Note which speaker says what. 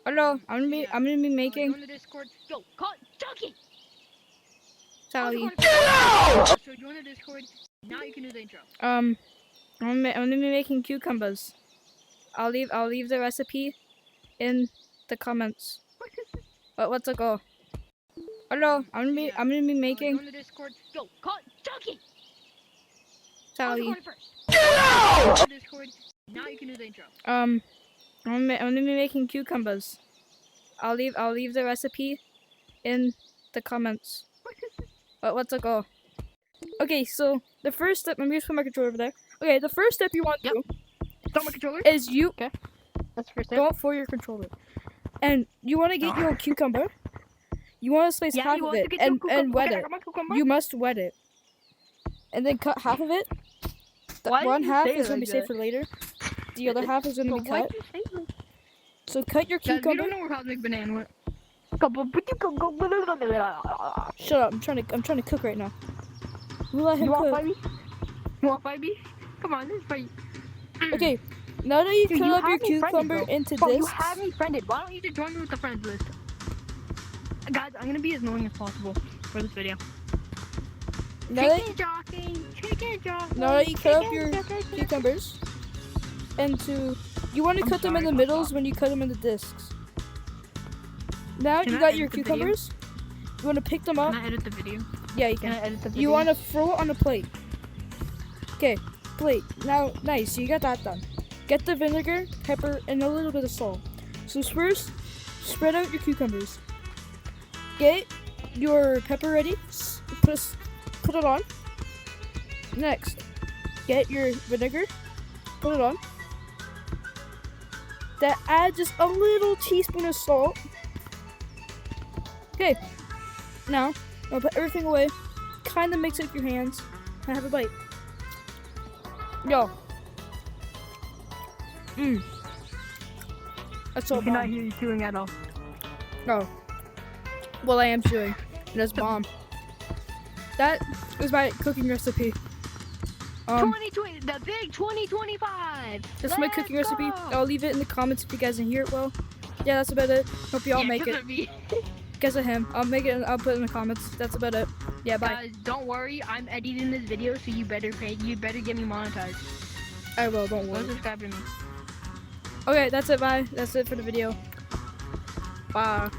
Speaker 1: Hello, I'm gonna be
Speaker 2: Go
Speaker 1: making
Speaker 2: in the Discord. Yo, call Chucky.
Speaker 1: Sally.
Speaker 2: So join the Discord. Now you can do the intro.
Speaker 1: I'm gonna be making cucumbers. I'll leave the recipe in the comments. What's it go? Hello, I'm gonna be
Speaker 2: Go
Speaker 1: making
Speaker 2: in the Discord. Yo, call Chucky.
Speaker 1: Sally.
Speaker 2: Go in the Discord. Now you can do the intro.
Speaker 1: I'm gonna be making cucumbers. I'll leave the recipe in the comments. What's it go? Okay, so the first step. Let me just put my controller over there. Okay, the first step you want to do
Speaker 2: Start my controller.
Speaker 1: is you
Speaker 2: That's the first step.
Speaker 1: go for your controller, and you want to get your cucumber. You want to slice
Speaker 2: Yeah,
Speaker 1: half
Speaker 2: you
Speaker 1: of
Speaker 2: want
Speaker 1: it
Speaker 2: to get your
Speaker 1: and
Speaker 2: cucumber.
Speaker 1: wet
Speaker 2: Okay, I
Speaker 1: it.
Speaker 2: got my cucumber.
Speaker 1: You must wet it, and then cut half of it.
Speaker 2: Why
Speaker 1: One
Speaker 2: did you
Speaker 1: half
Speaker 2: say
Speaker 1: is
Speaker 2: it
Speaker 1: gonna be
Speaker 2: like
Speaker 1: saved
Speaker 2: that?
Speaker 1: for later. The other half is gonna be
Speaker 2: Why'd
Speaker 1: cut.
Speaker 2: you say it like
Speaker 1: So cut your
Speaker 2: Guys, we
Speaker 1: cucumber.
Speaker 2: don't know where Cosmic Banana went.
Speaker 1: Shut up! I'm trying to cook right now. We'll let him
Speaker 2: You want
Speaker 1: cook.
Speaker 2: fight me? You want fight me? Come on, let's fight.
Speaker 1: Okay, now that you
Speaker 2: Dude,
Speaker 1: cut
Speaker 2: you
Speaker 1: up your
Speaker 2: have me friended,
Speaker 1: cucumber
Speaker 2: bro.
Speaker 1: into
Speaker 2: Bro, you
Speaker 1: discs.
Speaker 2: have me friended. Why don't you just join me with the friends list? Guys, I'm gonna be as annoying as possible for this video.
Speaker 1: Now that
Speaker 2: Chicken jockey.
Speaker 1: Now that you cut up your cucumbers into, you want to cut them in the middles when you cut them into discs. Now
Speaker 2: Can
Speaker 1: you
Speaker 2: I
Speaker 1: got your
Speaker 2: edit the video?
Speaker 1: cucumbers. You want to pick them up.
Speaker 2: Can I edit the video?
Speaker 1: Yeah, you
Speaker 2: Can I
Speaker 1: can.
Speaker 2: edit the video?
Speaker 1: You want to throw it on a plate. Okay, plate. Now, nice. So you got that done. Get the vinegar, pepper, and a little bit of salt. So first, spread out your cucumbers. Get your pepper ready. Put it on. Next, get your vinegar. Put it on. Then add just a little teaspoon of salt. Okay. Now, I'll put everything away. Kind of mix it with your hands. And have a bite. Yo. That's so
Speaker 2: I cannot
Speaker 1: bomb.
Speaker 2: hear you chewing at all.
Speaker 1: Oh. Well, I am chewing. That's bomb. That is my cooking recipe.
Speaker 2: 2020, the big 2025.
Speaker 1: That's my cooking recipe. I'll leave it in the comments if you guys didn't hear it well. Yeah, that's about it. Hope you all make it. Guess of him. I'll make it and I'll put it in the comments. That's about it. Yeah, bye.
Speaker 2: Guys, don't worry. I'm editing this video, so you better pay. You better get me monetized.
Speaker 1: I will, don't
Speaker 2: Go
Speaker 1: worry.
Speaker 2: subscribe to me.
Speaker 1: Okay, that's it, bye. That's it for the video. Bye.